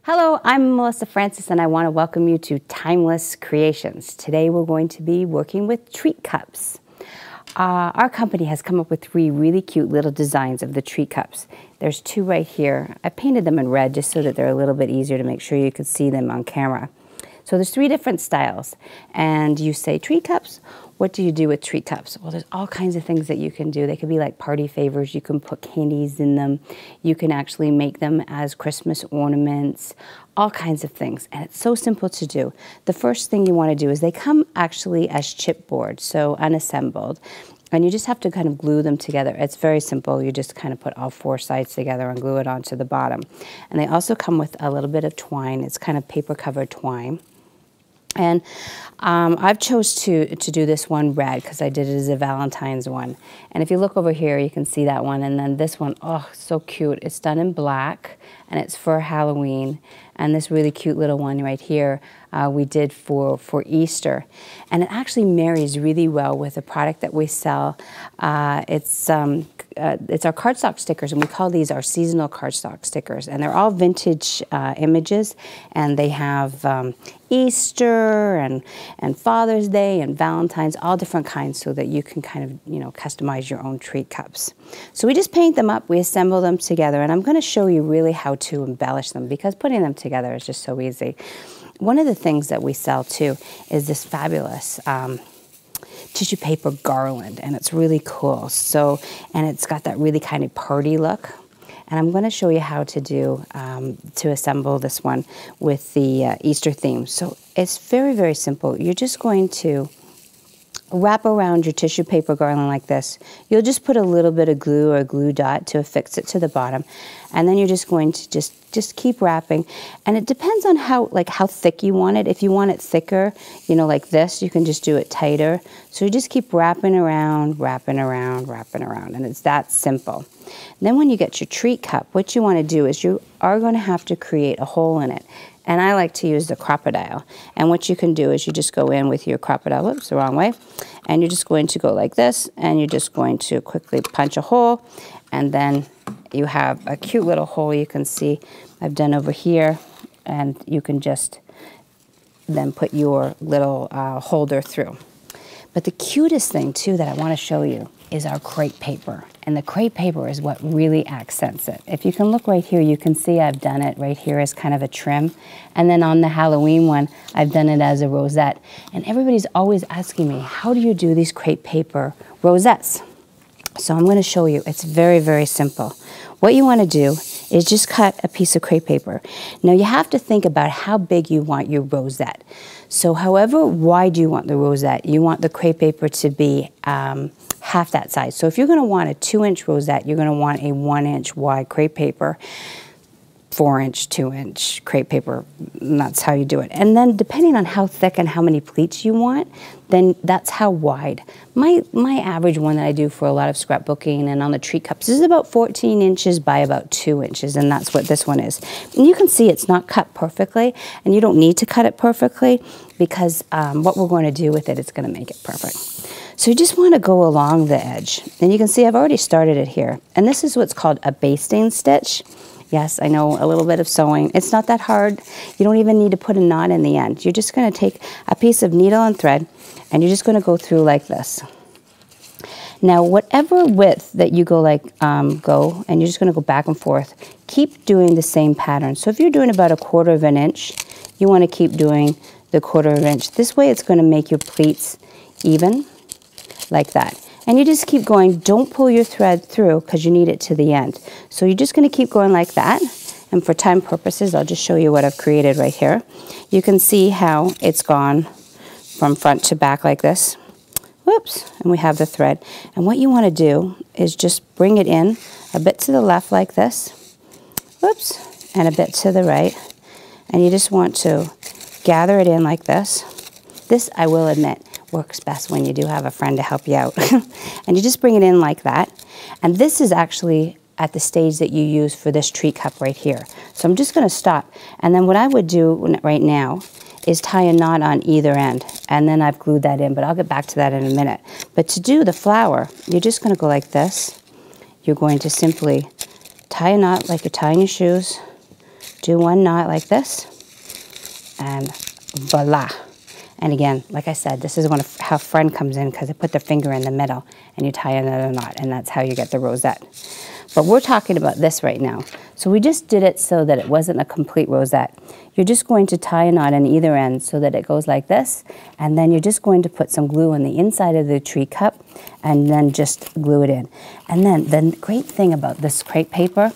Hello, I'm Melissa Francis and I want to welcome you to Timeless Creations. Today we're going to be working with treat cups. Our company has come up with 3 really cute little designs of the treat cups. There's 2 right here. I painted them in red just so that they're a little bit easier to make sure you can see them on camera. So there's 3 different styles. And you say treat cups, what do you do with treat cups? Well, there's all kinds of things that you can do. They could be like party favors. You can put candies in them. You can actually make them as Christmas ornaments, all kinds of things. And it's so simple to do. The first thing you want to do is they come actually as chipboard, so unassembled. And you just have to kind of glue them together. It's very simple. You just kind of put all 4 sides together and glue it onto the bottom. And they also come with a little bit of twine. It's kind of paper covered twine. And I've chose to do this one red because I did it as a Valentine's one. And if you look over here, you can see that one. And then this one, oh, so cute. It's done in black and it's for Halloween. And this really cute little one right here we did for Easter. And it actually marries really well with a product that we sell. It's our cardstock stickers, and we call these our seasonal cardstock stickers. And they're all vintage images, and they have Easter and Father's Day and Valentine's, all different kinds, so that you can kind of, you know, customize your own treat cups. So we just paint them up, we assemble them together, and I'm going to show you really how to embellish them because putting them together is just so easy. One of the things that we sell too is this fabulous tissue paper garland, and it's really cool. So, and it's got that really kind of party look. And I'm going to show you how to do to assemble this one with the Easter theme. So it's very, very simple. You're just going to wrap around your tissue paper garland like this. You'll just put a little bit of glue or glue dot to affix it to the bottom, and then you're just going to just keep wrapping. And it depends on how thick you want it. If you want it thicker, you know, like this, you can just do it tighter. So you just keep wrapping around, wrapping around, wrapping around, and it's that simple. And then when you get your treat cup, what you want to do is you are going to have to create a hole in it. And I like to use the crocodile. And what you can do is you just go in with your crocodile, whoops, the wrong way. And you're just going to go like this, and you're just going to quickly punch a hole. And then you have a cute little hole you can see I've done over here. And you can just then put your little holder through. But the cutest thing, too, that I want to show you is our crepe paper. And the crepe paper is what really accents it. If you can look right here, you can see I've done it right here as kind of a trim. And then on the Halloween one, I've done it as a rosette. And everybody's always asking me, how do you do these crepe paper rosettes? So I'm going to show you. It's very, very simple. What you want to do is just cut a piece of crepe paper. Now you have to think about how big you want your rosette. So however wide you want the rosette, you want the crepe paper to be half that size. So if you're going to want a 2-inch rosette, you're going to want a 1-inch wide crepe paper, 4-inch, 2-inch crepe paper, and that's how you do it. And then depending on how thick and how many pleats you want, then that's how wide. My average one that I do for a lot of scrapbooking and on the treat cups is about 14 inches by about 2 inches, and that's what this one is. And you can see it's not cut perfectly, and you don't need to cut it perfectly because what we're going to do with it is going to make it perfect. So you just want to go along the edge. And you can see I've already started it here. And this is what's called a basting stitch. Yes, I know, a little bit of sewing. It's not that hard. You don't even need to put a knot in the end. You're just going to take a piece of needle and thread, and you're just going to go through like this. Now, whatever width that you go and you're just going to go back and forth, keep doing the same pattern. So if you're doing about 1/4 of an inch, you want to keep doing the 1/4 of an inch. This way it's going to make your pleats even, like that. And you just keep going. Don't pull your thread through because you need it to the end. So you're just going to keep going like that. And for time purposes, I'll just show you what I've created right here. You can see how it's gone from front to back like this. Whoops. And we have the thread. And what you want to do is just bring it in a bit to the left like this. Whoops. And a bit to the right. And you just want to gather it in like this. This, I will admit, works best when you do have a friend to help you out. And you just bring it in like that. And this is actually at the stage that you use for this treat cup right here. So I'm just going to stop. And then what I would do right now is tie a knot on either end. And then I've glued that in, but I'll get back to that in a minute. But to do the flower, you're just going to go like this. You're going to simply tie a knot like you're tying your shoes. do one knot like this, and voila. And again, like I said, this is when how friend comes in, because they put their finger in the middle and you tie another knot, and that's how you get the rosette. But we're talking about this right now. So we just did it so that it wasn't a complete rosette. You're just going to tie a knot on either end so that it goes like this, and then you're just going to put some glue on the inside of the tree cup and then just glue it in. And then the great thing about this crepe paper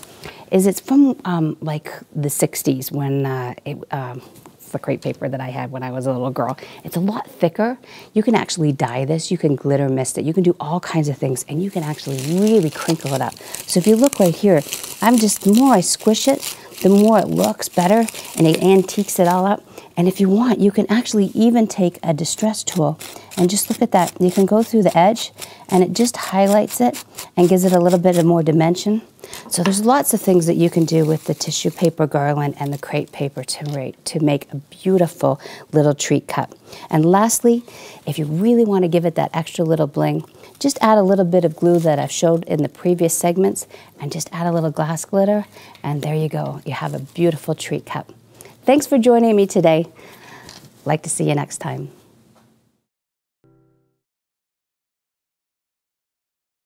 is it's from like the 60s when the crepe paper that I had when I was a little girl. It's a lot thicker. You can actually dye this, you can glitter mist it, you can do all kinds of things, and you can actually really crinkle it up. So if you look right here, the more I squish it, the more it looks better, and it antiques it all up. And if you want, you can actually even take a distress tool and just look at that. You can go through the edge, and it just highlights it and gives it a little bit of more dimension. So there's lots of things that you can do with the tissue paper garland and the crepe paper to make a beautiful little treat cup. And lastly, if you really want to give it that extra little bling, just add a little bit of glue that I've showed in the previous segments, and just add a little glass glitter, and there you go. You have a beautiful treat cup. Thanks for joining me today. Like to see you next time.